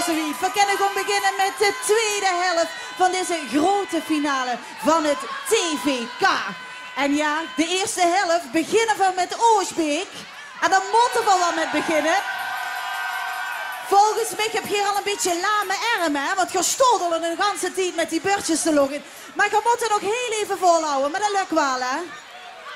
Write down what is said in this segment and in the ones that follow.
alsjeblieft. We kunnen gewoon beginnen met de tweede helft van deze grote finale van het TVK. En ja, de eerste helft beginnen we met Oostbeek. En dan moeten we wel met beginnen. Volgens mij heb je hier al een beetje lame armen, hè? Want je stotterde de hele tijd met die beurtjes te loggen. Maar je moet er nog heel even volhouden, maar dat lukt wel, hè?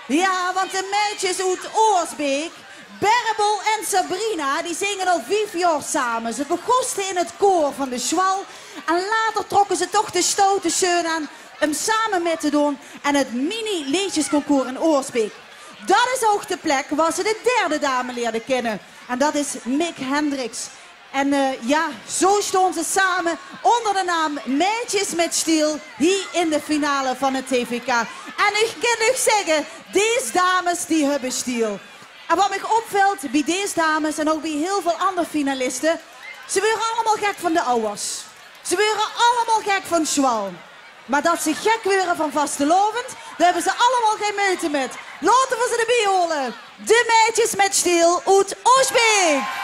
Ja, want de meisjes uit Oostbeek, Berbel en Sabrina, die zingen al 5 jaar samen. Ze begonnen in het koor van de Schwal. En later trokken ze toch de stoute zeun aan om samen mee te doen aan het mini-leedjesconcours in Oostbeek. Dat is ook de plek waar ze de derde dame leerden kennen. En dat is Mick Hendricks. En ja, zo stonden ze samen onder de naam Meisjes met Stiel hier in de finale van het TVK. En ik kan nog zeggen, deze dames die hebben stiel. En wat me opvalt bij deze dames en ook bij heel veel andere finalisten, ze waren allemaal gek van de ouders. Ze waren allemaal gek van Schwal. Maar dat ze gek waren van vastelovend, daar hebben ze allemaal geen meute met. Laten we ze erbij holen. De Meisjes met Stiel uit Oostbeek.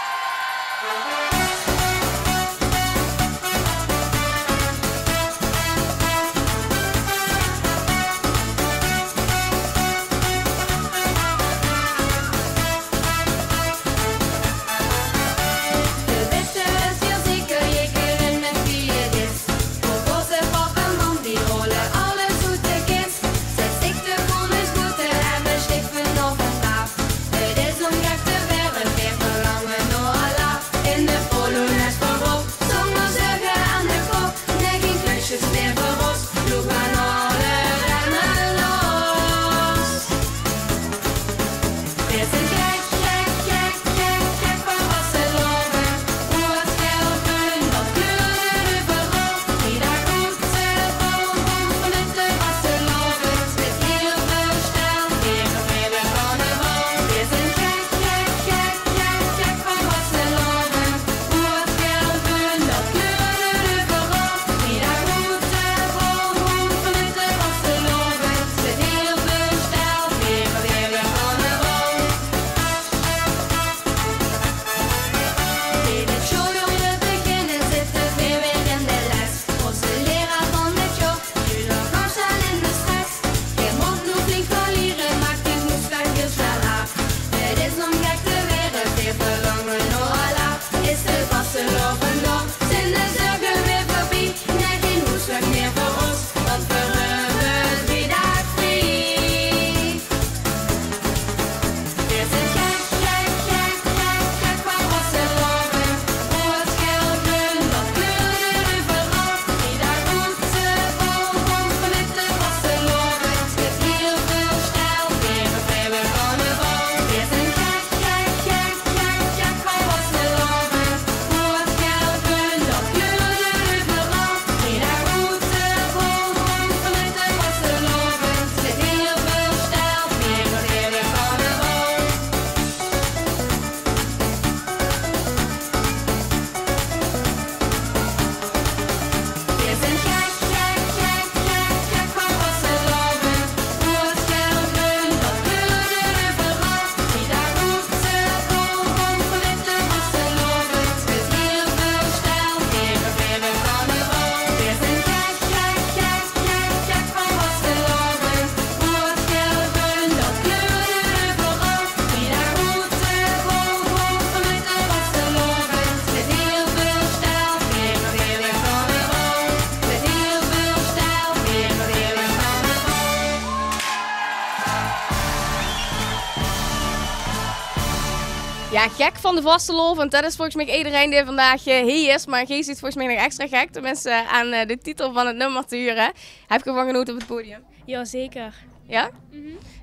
Ja, gek van de vastelovend. Dat is volgens mij iedereen die vandaag hier is. Maar Gees is volgens mij nog extra gek. Tenminste aan de titel van het nummer te huren. Heb je ervan genoten op het podium? Ja, zeker. Ja?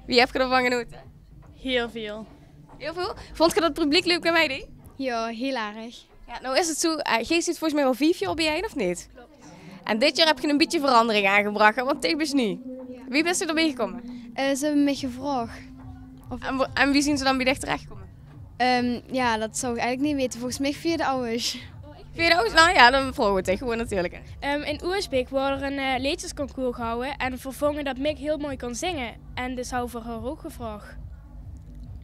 Wie heb je ervan genoten? Heel veel. Heel veel? Vond je dat het publiek leuk bij mij deed? Ja, heel erg. Ja, nou is het zo, Gees zit volgens mij al 5 jaar bij of niet? Klopt. En dit jaar heb je een beetje verandering aangebracht, want tegen is niet. Ja. Wie bent er erbij gekomen? Ze hebben me gevraagd. En wie zien ze dan bij dich terechtkomen? Ja, dat zou ik eigenlijk niet weten. Volgens mij via de ouders. Via de ouders? Nou ja, dan vragen we het echt gewoon natuurlijk. In Oostbeek wordt er een liedjesconcours gehouden en vervangen dat Mick heel mooi kon zingen. En dus hou voor haar ook gevraagd.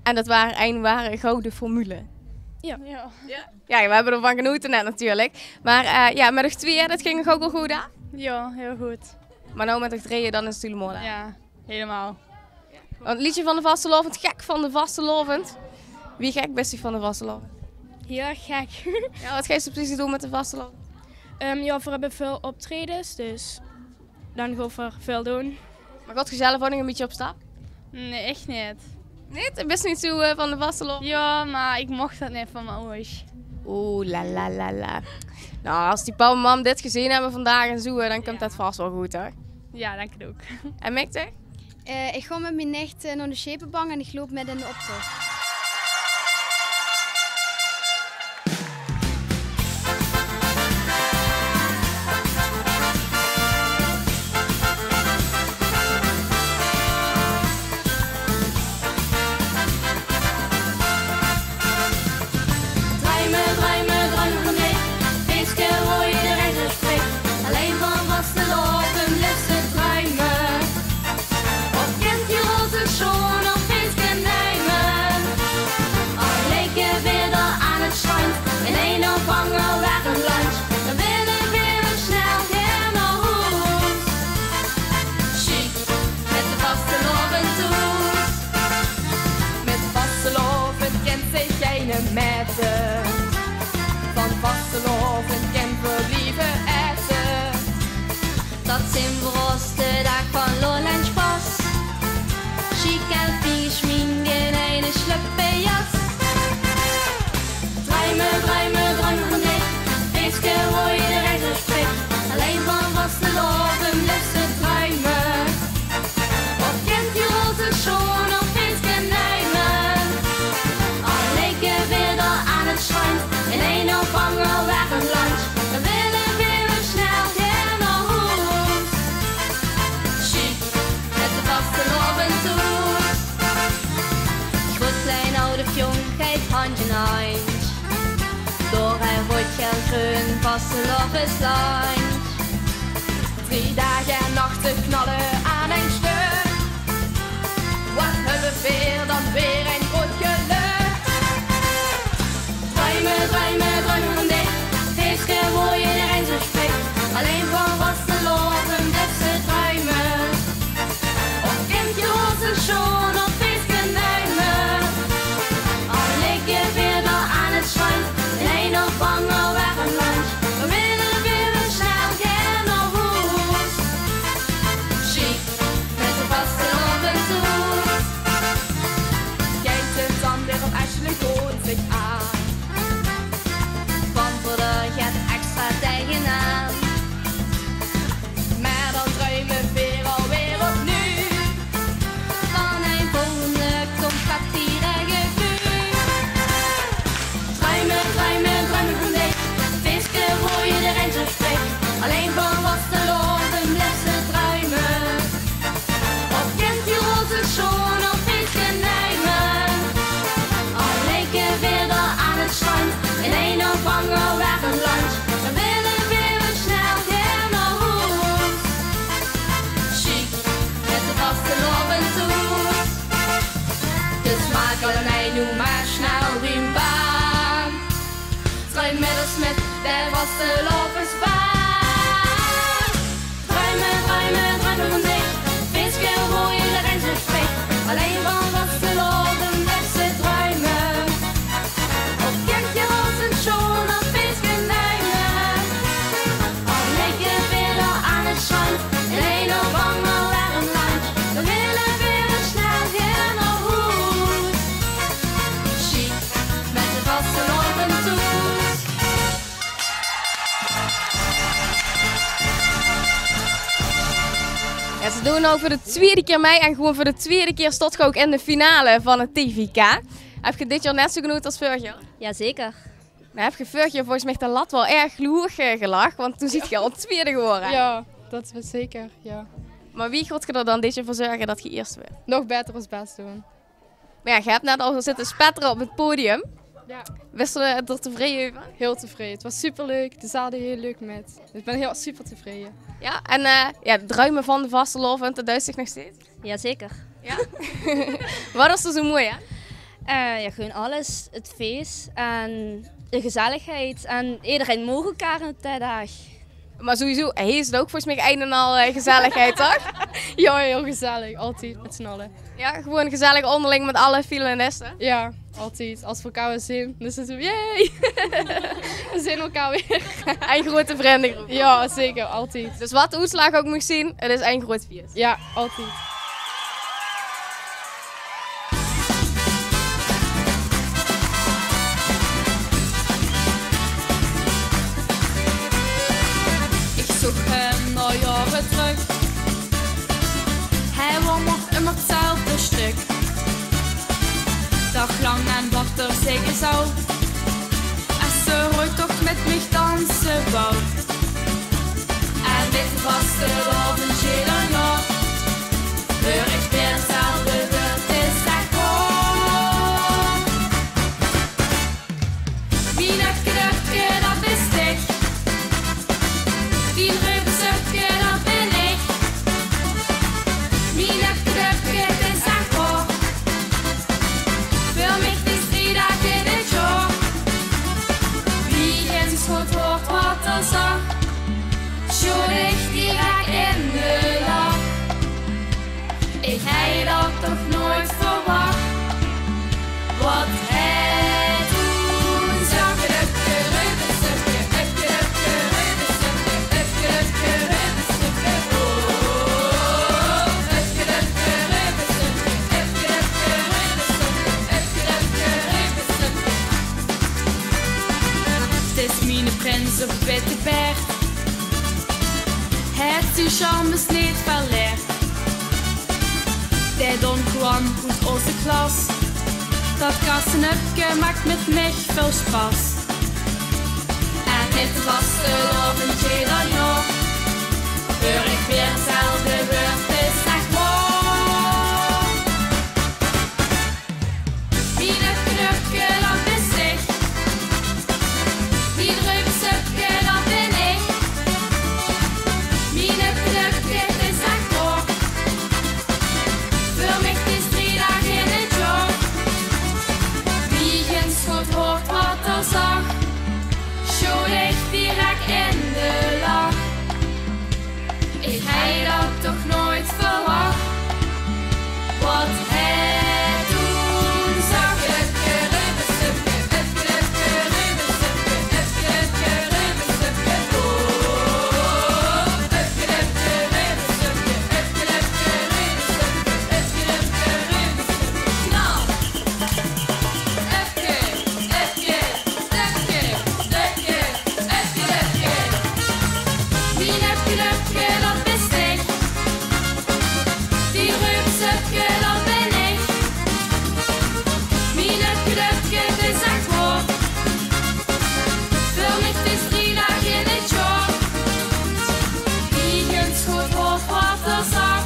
En dat waren een ware gouden formule. Ja. Ja, we hebben ervan genoten net natuurlijk. Maar ja, met de 2, dat ging nog ook wel goed aan. Ja, heel goed. Maar nou met de 3, dan is het helemaal aan. Ja, helemaal. Want het liedje van de vastelovend, gek van de vastelovend. Wie gek best die van de vastelovend? Heel erg gek. Ja, wat ga je zo precies doen met de vastelovend? Ja, we hebben veel optredens, dus dan gaan we veel doen. Maar gaat je zelf ook nog een beetje op stap? Nee, echt niet. Nee, het is niet zo van de vastelovend. Ja, maar ik mocht dat niet van mijn ouders. Oeh, la la la la. Nou, als die papa en mam dit gezien hebben vandaag en zo, dan komt dat vast wel goed, hè? Ja, dank je ook. En Mikte? Ik ga met mijn nicht naar de Schepenbank en ik loop met in de optocht. Van vastelovend kan verblijven eten. Dat zijn verroste dag van lol en spas. Chic en fijn geschminkt in een sluppe jas. Draai me van dit. Feestje hoor je de reis spreekt. Alleen van vastelovend blijft ze druimen. Of kent je roze schoon of feestje nemen. Al leken weer daar aan het strand. In een opvanger weg een lunch. Dan willen we weer snel gaan naar huis. Chic, met de vastelovend toes. Goed klein oude jong geeft handje in hand. Door hij wordt heel groen vastelovend lunch. 3 dagen en nachten knallen aan een stuk. Wat hebben we weer dan weer een goed geluk. Draai me van dit. Feestje hoor je de reis spreekt. Alleen van vastelovend blijft ze druimen. Of kent je roze schoon of feestje nemen. Al leek je weer daar aan het strand. In een opvanger weg een lunch. We willen weer snel gaan naar huis. Chic, met de vastelovend toes. Kijkt het dan weer op Ashley Goon zich aan. Gaat extra tegenaan. Maar dan druimen we weer alweer opnieuw. Van een volgende compactiere vuur. Draai me van dit. Feestje hoor je de reis spreekt. Alleen van vastelovend blijft ze druimen. Of kent je roze schoon of feestje nemen. Al leken weer daar aan het strand. In een opvanger weg een lunch. Dan willen we weer snel gaan naar huis. Chic, met de vastelovend toes. Dus maak allemaal nu maar snel weer baan. Draai met ons met de vastelovendsbaan. Draai me van dit. Feestje hoor je de reis spreekt. Alleen van vastelovend blijft ze druimen. Of kent je roze schoon of feestje nemen. Al leek je weer daar aan het strand. In een opvanger weg een lunch. We willen weer snel gaan naar huis. Chic, met de vastelovend toes. Ja, ze doen ook voor de 2e keer mee en gewoon voor de 2e keer stond je ook in de finale van het TVK. Heb je dit jaar net zo genoten als vorig jaar? Jazeker. Nou, heb je vorig jaar volgens mij de lat wel erg hoog gelegd, want toen zit je al 2e geworden. Ja, dat was zeker, ja. Maar wie gaat je er dan dit jaar voor zorgen dat je eerst bent? Nog beter ons best doen. Maar ja, je hebt net al zitten spetteren op het podium. Ja. Wist je er tevreden over? Heel tevreden. Het was superleuk. De zaal deed heel leuk met. Ik ben heel super tevreden. Ja, en ja, de druimen van de vastelovend, dat duist zich nog steeds. Jazeker. Ja? Wat is er zo mooi, hè? Ja, gewoon alles. Het feest en de gezelligheid. En iedereen mogen elkaar in de dag. Maar sowieso, hij is het ook volgens mij een en al gezelligheid, toch? Ja, heel gezellig. Altijd met z'n allen. Ja, gewoon gezellig onderling met alle filanisten. Ja, altijd. Als we elkaar weer zien, dan zitten we, yay! We zien elkaar weer. Een grote vriendengroep. Ja, zeker. Altijd. Dus wat de uitslag ook moet zien, het is één groot feest. Ja, altijd. Ik zoek hem al jaren terug. Hij woont nog immer hetzelfde stuk. Daglang en wat er zeggen zou. Als ze ooit toch met mij dansen wou. En met de vaste avondje dan ja. Hoor ik weer hetzelfde woord, is dat gewoon. Wie dat knupje, dat is ik. Wie rupsupje, dat ben ik. Wie dat knupje, het is dat gewoon. Voor mij is 3 dagen in het jaar. Wie eens goed hoort wat er zag. Schoot ik direct in de lach. Ik had dat toch nooit verwacht. Wat hij toen zag. Upje, rupsupje, upje, upje, rupsupje, upje, upje, rupsupje, oh. Upje, upje, rupsupje, upje, upje, rupsupje, upje, upje, rupsupje. Het is mijn prins op witte berg. Het zijn charmes niet verleerd. De Don Juan uit onze klas. Dat kassenupje maakt met mij veel spaß. En het was de avondje dan nog. Hoor ik weer hetzelfde woord, is echt mooi. Wie dat knupje, dat is ik. Wie rupsupje, dat ben ik. Wie dat knupje, het is echt mooi. Voor mij is 3 dagen in het jaar. Wie eens goed hoort wat er zag. Schoot ik direct in de lach. Ik had dat toch nooit verwacht. Wat hij toen zag. Upje, rupsupje, upje, upje, rupsupje, upje, upje, rupsupje, oh. Upje, upje, rupsupje, upje, upje, rupsupje, upje, upje, rupsupje. Nou. Upje, upje, upje, upje, upje, upje. Wie upje, upje, dat wist ik. Die rupsupje, dat ben ik. Wie upje, upje, het is echt waar. Voor mij is 3 dagen in het jaar. Wie eens goed hoort wat er zag.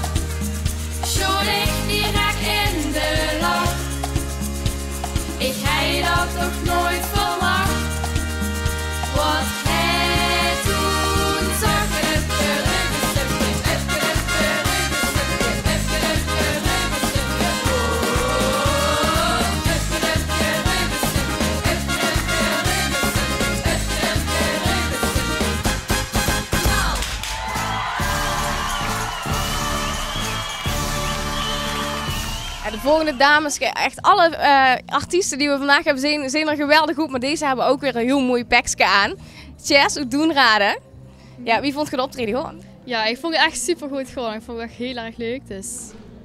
Schoot ik direct in de lach. Ik had dat toch nooit verwacht. Wat hij toen zag. Upje, rupsupje, upje, upje, rupsupje, upje, upje, rupsupje, oh. Upje, upje, rupsupje, upje, upje, rupsupje, upje, upje, rupsupje. Nou. Ja, de volgende dames, echt alle artiesten die we vandaag hebben zien, zijn er geweldig goed. Maar deze hebben ook weer een heel mooi pakje aan. Chess uit Doenraden. Ja, wie vond je de optreden gewoon? Ja, ik vond het echt super goed gewoon. Ik vond het echt heel erg leuk, dus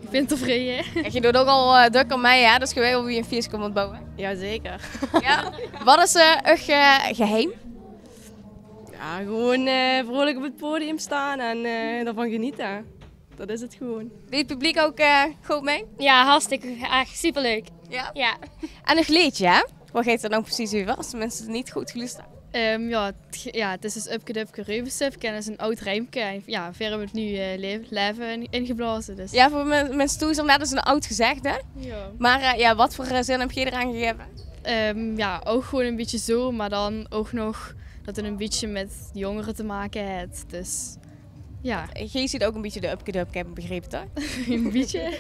ik ben tevreden. Kijk, je doet ook al druk aan mij, hè? Dus je weet wel wie een feest komt ontbouwen. Jazeker. Ja? Wat is geheim? Ja, gewoon vrolijk op het podium staan en daarvan genieten. Dat is het gewoon. Deed het publiek ook goed mee? Ja, hartstikke echt superleuk. Ja. Ja. En een gleedje, hè? Wat geeft er dan precies over als de mensen het niet goed geluisterd hebben? Ja, het is dus Upke Dupke Reubensupke en dat is een oud rijmpje. En ja, ver hebben we het nu leven ingeblazen. Dus. Ja, voor mensen toe is er net als een oud gezegd, hè? Ja. Maar ja, wat voor zin heb je eraan gegeven? Ja, ook gewoon een beetje zo, maar dan ook nog dat het een beetje met jongeren te maken heeft. Dus ja. Je ziet ook een beetje de Upke Dupke, heb ik begrepen, toch? Een beetje.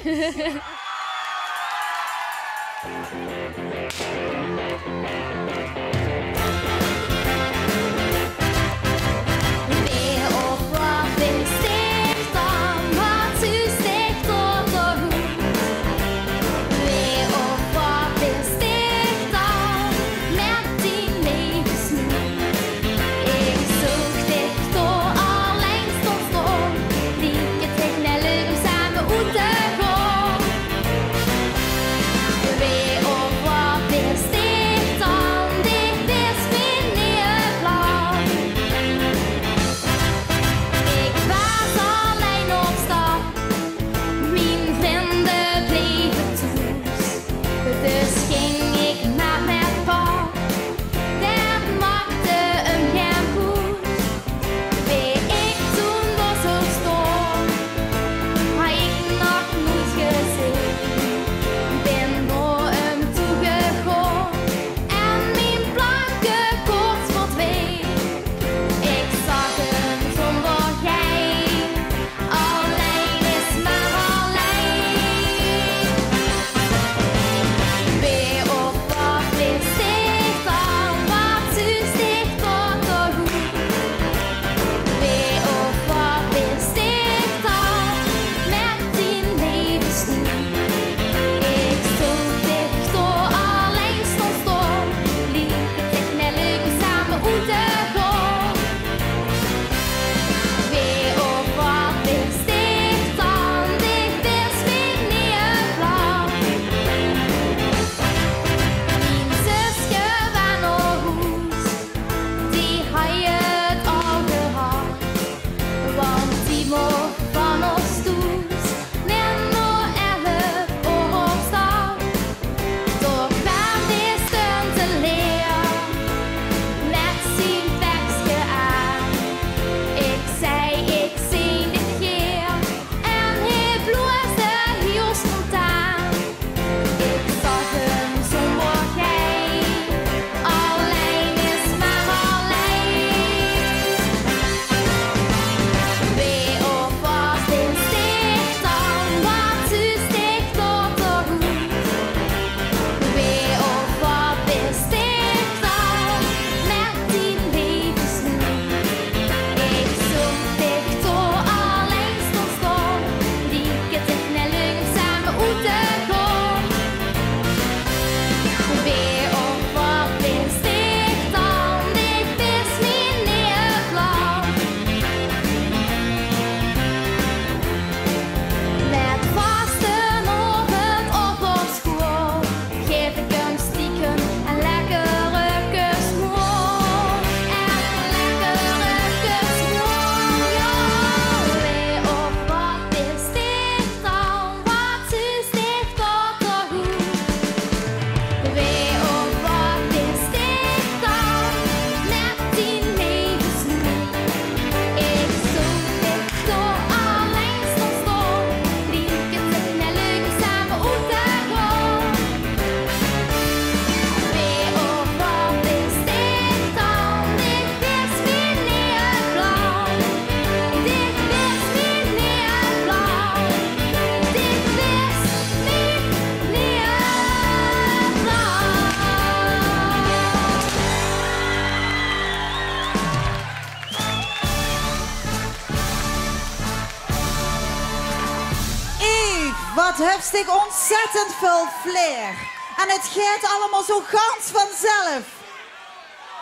dat heeft ik ontzettend veel flair. En het gaat allemaal zo gans vanzelf.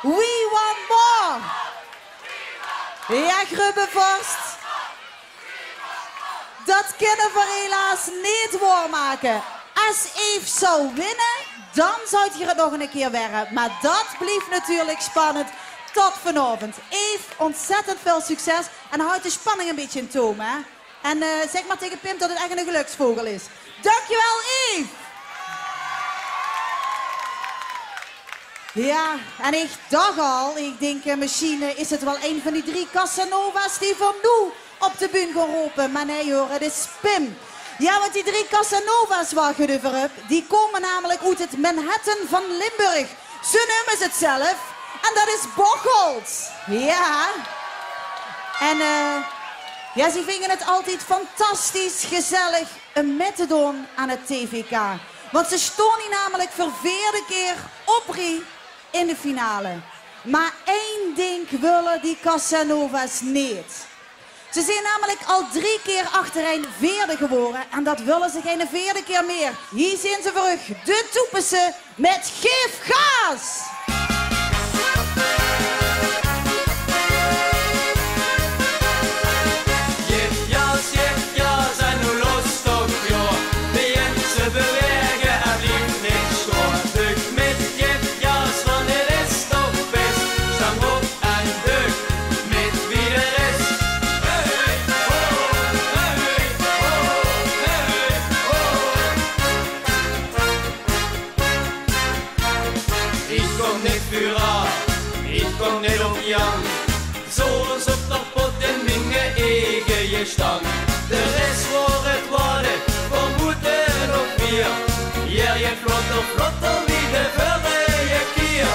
We want more. Ja, Grubbevorst. Dat kunnen we helaas niet waarmaken. Als Eve zou winnen, dan zou het hier nog een keer werken. Maar dat blijft natuurlijk spannend tot vanavond. Eve, ontzettend veel succes. En houd de spanning een beetje in toom, hè. En zeg maar tegen Pim dat het echt een geluksvogel is. Dankjewel, Eve. Ja, en ik dacht al, ik denk misschien is het wel een van die 3 Casanova's die van nu op de bühne gaan roepen. Maar nee hoor, het is Pim. Ja, want die 3 Casanova's waar je over hebt, die komen namelijk uit het Manhattan van Limburg. Ze noemen ze het zelf. En dat is Bocholt. Ja. En ja, ze vinden het altijd fantastisch gezellig met te doen aan het TVK. Want ze stonden hier namelijk voor 4e keer op rij in de finale. Maar één ding willen die Casanova's niet. Ze zijn namelijk al 3 keer achtereen 4e geworden. En dat willen ze geen 4e keer meer. Hier zijn ze terug. De Toepense met Geef Gas! Zoals op de pot en minge eigen je stang. De rest voor het worden, we moeten nog meer. Hier je vlotter, wie de vorige keer.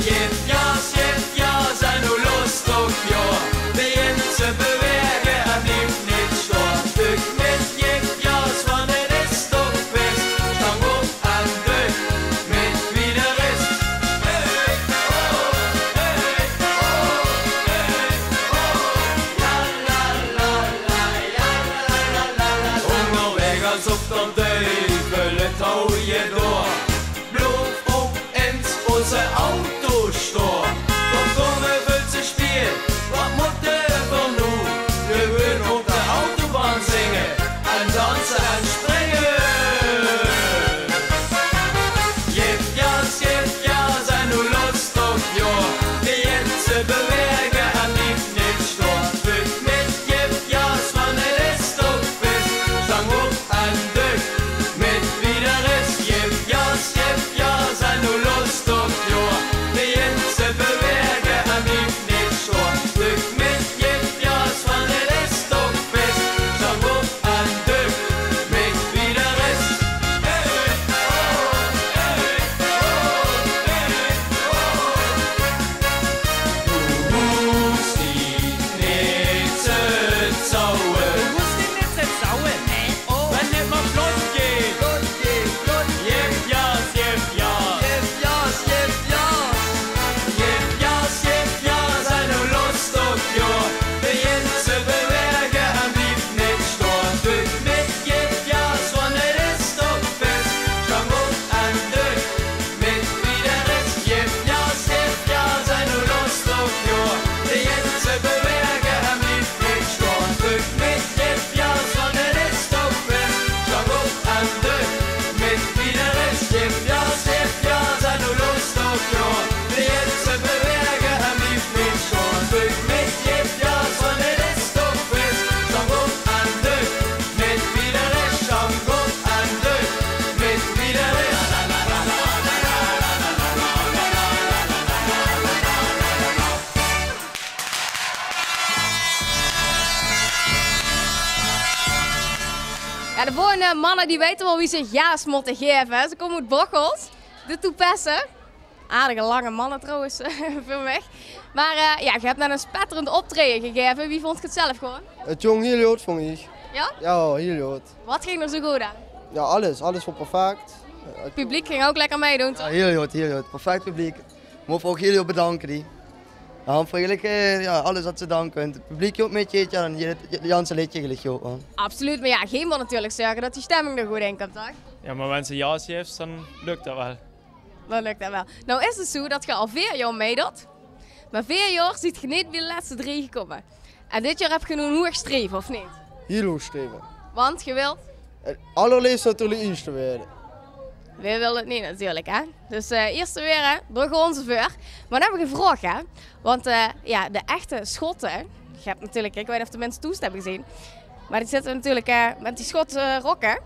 Jef ja, zijn nu lust op jou. Begin te bewegen en blijf niet staan. Stuk met jef ja's, want het is toch best. Stang op en duk met wie de rest. Op de duivel, het hou je door. Blijf op eens onze auto staan. Dan komen we te spelen, wat moeten we nu? Gewoon op de autobaan zingen en dansen en springen. Jef ja, zijn nu lust op jou. Begin te bewegen en blijf niet staan. Vug met jef ja's, want het is toch best. Stang op en duk met wie de rest. Jef ja, zijn nu lust op jou. Begin te bewegen en blijf niet staan. Vug met jef ja's, want het is toch best. Stang op en duk met wie de rest. Du hoest niet te zouwen. Du hoest niet te zouwen, nee. Wenn het maar vlot geht. Jef ja's. Jef ja, zijn nu lust op jou. Begin te bewegen en blijf niet staan. Duk met jef ja's, want het is toch best. Stang op en duk met wie de rest. Jef ja, zijn nu lust op jou. Begin te bewegen en blijf niet staan. Duk met jef ja's, want het is toch best. Stang op en duk met wie de rest. Jef ja, zijn nu lust op jou. Begin te bewegen en blijf niet staan. Duk met jef ja's, want het is toch best. Stang op en duk met wie de rest. Stang op en duk met wie de rest. Ja, de volgende mannen die weten wel wie zich ja's moeten geven. Hè. Ze komen uit Bocholt, de Toepessen. Aardige lange mannen trouwens, veel weg. Maar ja, je hebt net een spetterend optreden gegeven. Wie vond je het zelf gewoon? Het jong heel goed vond ik. Ja? Ja, heel goed. Wat ging er zo goed aan? Ja, alles was perfect. Het publiek ging ook lekker meedoen, Ja, toch? heel goed. Perfect publiek. Moet ook heel bedanken. Die. Ja, voor eigenlijk ja, alles wat ze danken. Het publiek ook met je, en je Janse liedje gelijk ook, man. Absoluut, maar ja, geen moet natuurlijk zorgen dat die stemming er goed in komt, toch? Ja, maar als ze ja heeft, dan lukt dat wel. Dan lukt dat wel. Nou is het zo dat je al 4 jaar meedoet, maar 4 jaar ziet je niet bij de laatste 3 gekomen. En dit jaar heb je een hoog streven, of niet? Heel hoog streven. Want je wilt? Allerliefst natuurlijk eerste werden. Wij willen het niet natuurlijk, hè. Dus eerst weer, hè, door onze voor. Maar dan heb ik een vraag, hè. Want ja, de echte Schotten, je hebt natuurlijk, ik weet niet of de mensen toest hebben gezien, maar die zitten natuurlijk met die Schotse rokken,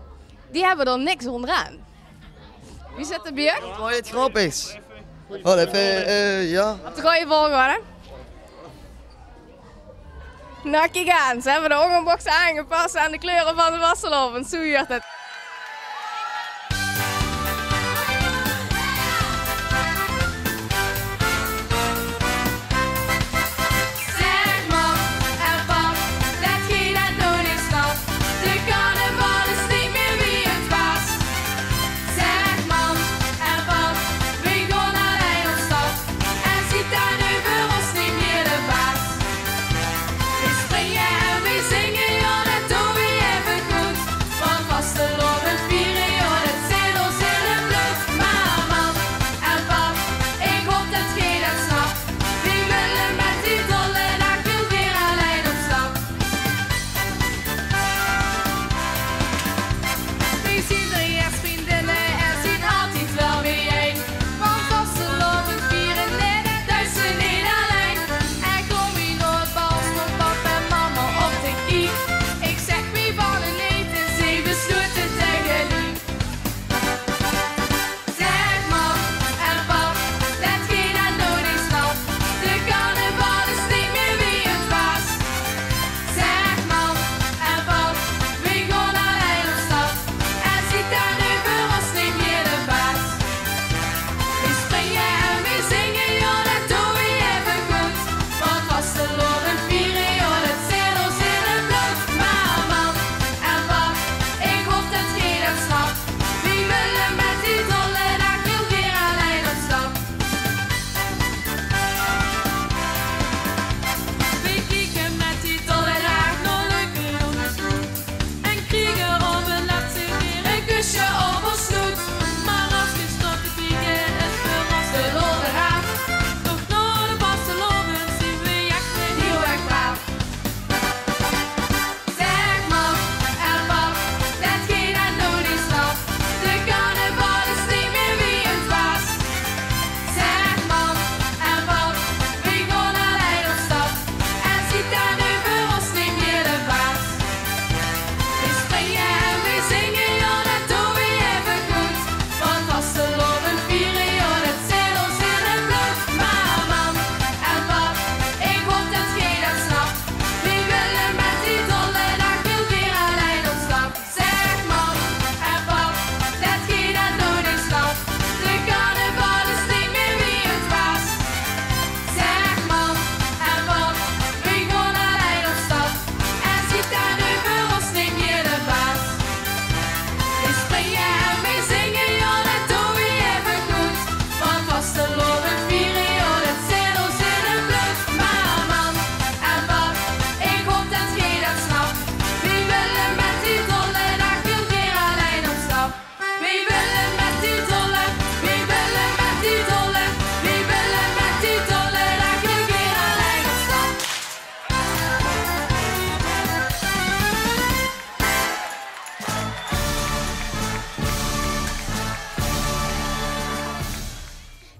die hebben er niks onderaan. Wie zit er bij je? Mooi het grappigs. Oh, even, ja. Op de goede volgorde. Nou, kijk aan, ze hebben de hongerbox aangepast aan de kleuren van de Vastelovend. Zo huurt het.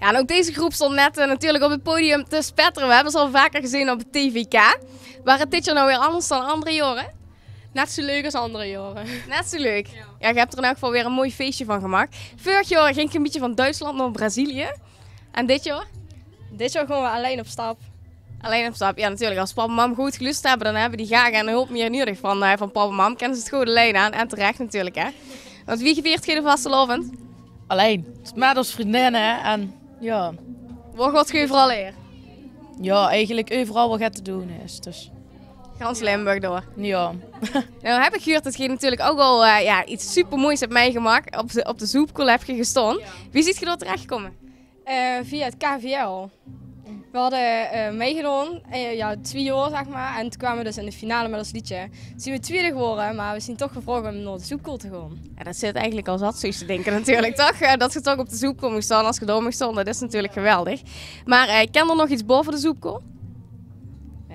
Ja, en ook deze groep stond net natuurlijk op het podium te spetteren. We hebben ze al vaker gezien op het TVK. Waar het dit jaar nou weer anders dan andere jaren? Net zo leuk als andere jaren. Net zo leuk. Ja, je hebt er in elk geval weer een mooi feestje van gemaakt. Vorig jaar ging je een beetje van Duitsland naar Brazilië. En dit jaar? Dit jaar gaan we alleen op stap. Alleen op stap, ja natuurlijk. Als papa en mam goed gelust hebben, dan hebben die graag en hulp meer nodig van papa en mam. Kennen ze het goede lijn aan. En terecht natuurlijk, hè. Want wie viert je de vastelovend? Alleen. Met als vriendinnen en ja. Waar gaat je vooral eer? Ja, eigenlijk overal wat het te doen is. Dus. Gans Limburg door. Ja. Nou heb ik gehoord dat je natuurlijk ook al iets super moois hebt meegemaakt. Op de Zoepkool heb je gestaan. Wie ziet je door terechtkomen? Via het KVL. We hadden meegedaan, ja, 2 jaar zeg maar. En toen kwamen we dus in de finale met ons liedje. Toen zijn we tweede geworden, maar we zijn toch gevraagd om naar de soepkool te gaan. Ja, dat zit eigenlijk al zat zoiets te denken natuurlijk, toch? Dat je toch op de soepkool moet staan als je daar moet staan, dat is natuurlijk geweldig. Maar ken er nog iets boven de soepkool?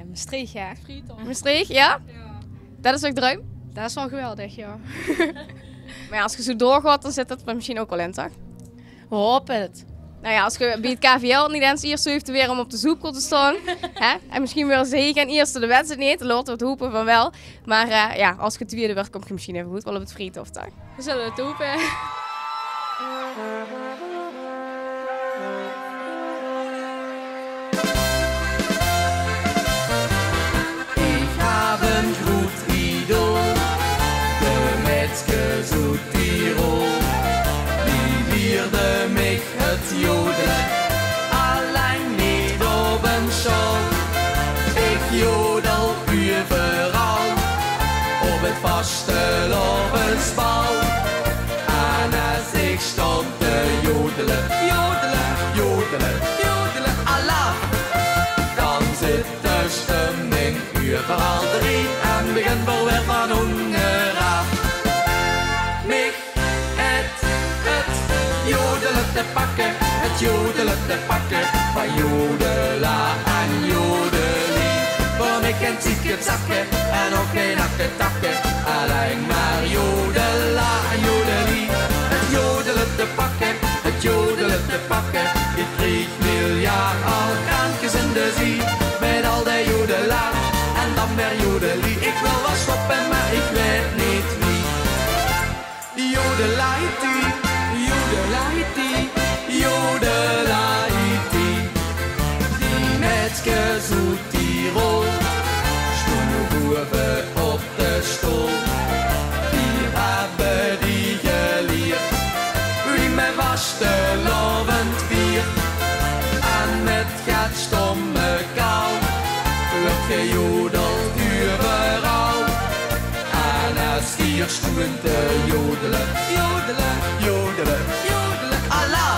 Maastricht, ja. Maastricht, ja? Dat is ook druim? Dat is wel geweldig, ja. Maar ja, als je zo doorgaat, dan zit het er misschien ook wel in, toch? Hoop het. Nou ja, als je bij het KVL niet eens eerst heeft weer om op de soepkool te staan. Hè? En misschien weer zeker en eerst de wedstrijd niet. Dan laten we het hopen van wel. Maar ja, als je tweede wordt, kom je misschien even goed wel op het friethof, toch? We zullen het hopen. Ich habe ein gut Idol, de Metzger zu Tirol. Die leerde mich het jodelen, alleen niet op een show. Ik jodel overal, op het vastelovensbouw. En als ik stond te jodelen, jodelen, jodelen, jodelen, Allah, dan zit de stemming overal erin en begint wel weer van onderaf. Mich het jodelen te pakken, het jodelen te pakken, van jodela en jodelie. Voor ik en zieke zakken en ook geen akketakken, alleen maar jodela en jodelie. Het jodelen te pakken, het jodelen te pakken, ik kreeg miljard al krankjes in de zee. Met al die jodela en dan weer jodelie. Ik wil wel stoppen, maar ik weet niet wie. Jodelaiti, jodelaiti, jodelaiti. Die Metzger zu Tirol, stoelboven op de stoel. Die hebben die geleerd, wie met vastelovend viert. En met gaat stomme kou, wordt gejodeld overal. En als hier stoelen te jodelen, jodelen, jodelen, jodelen, Allah.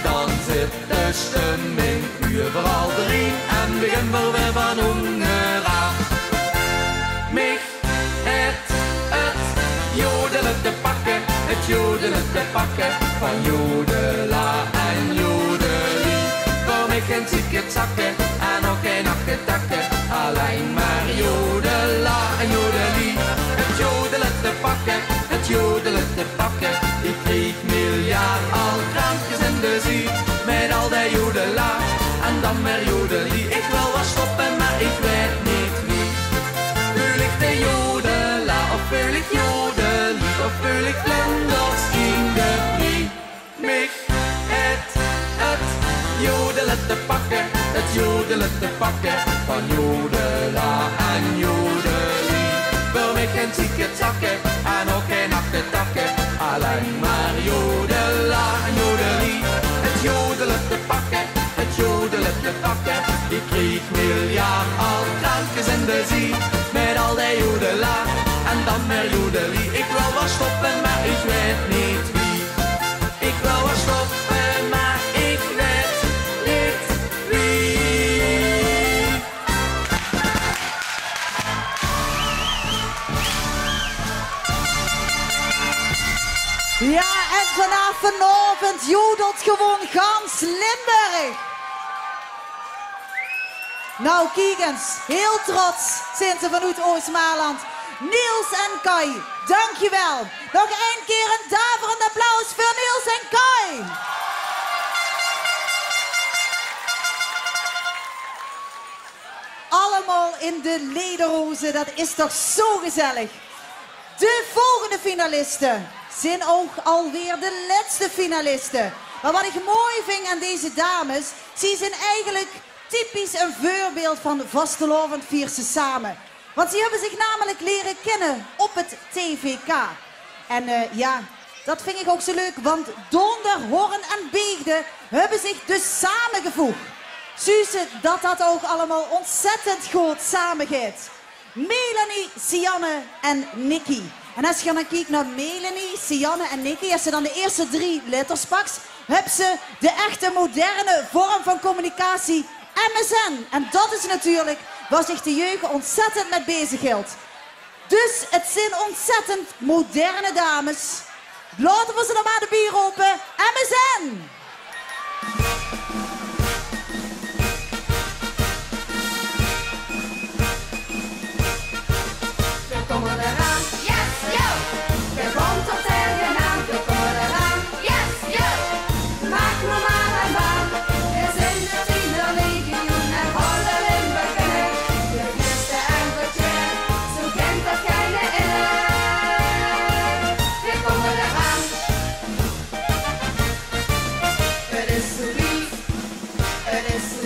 Dan zit de stemming overal erin en begint wel weer van onderaf. Mich het jodelen te pakken, het jodelen te pakken, van jodela en jodelie. Voor mij geen zieke zakken en ook geen akketakken, alleen maar jodela en jodelie. Het jodelen te pakken, het jodelen te pakken, ik kreeg miljard al krankjes in de zee. Met al die jodela en dan meer jodelie. Ik wil wel stoppen, maar ik weet niet wie. Wil ik de jodela of wil ik jodelie of wil ik vlinders in de brie? Mich het jodelen te pakken, het jodelen te pakken, van jodela en jodelie. Wil mij geen zieke zakken en ook geen akketakken, alleen maar jodela en jodelie. Het jodelen te pakken, het jodelen te pakken, ik kreeg miljard al krankjes in de zee. Met al die jodela en dan meer jodelie. Ik wil wel stoppen, maar ik weet niet wie. Ik wil wel stoppen, maar ik weet niet wie. Ja, en vanavond jodelt gewoon gans Limburg. Nou, kijk eens, heel trots zijn ze vanuit Oost-Maarland. Niels en Kai, dankjewel. Nog één keer een daverend applaus voor Niels en Kai. Allemaal in de lederhozen, dat is toch zo gezellig. De volgende finalisten zijn ook alweer de laatste finalisten. Maar wat ik mooi vind aan deze dames, ze zijn eigenlijk typisch een voorbeeld van vastelovend viersen samen. Want ze hebben zich namelijk leren kennen op het TVK. En ja, dat vind ik ook zo leuk, want Donder, Horn en Beegde hebben zich dus samengevoegd. Suze, dat ook allemaal ontzettend goed samengaat. Melanie, Sianne en Nikki. En als je dan kijkt naar Melanie, Sianne en Nikki, als ze dan de eerste 3 letters pakt, hebben ze de echte moderne vorm van communicatie, MSN. En dat is natuurlijk waar zich de jeugd ontzettend mee bezighoudt. Dus het zijn ontzettend moderne dames. Laten we ze dan maar de bier open. MSN! We komen eraan, yes, yo! We komt op tegen naam, we komen eraan, yes, yo! Maak me maar een baan, we zijn de tiende legioen en hollen in beginnen. De eerste en verkeerd, zo kent dat keine inner. We komen eraan. Het is zo lief, het is zo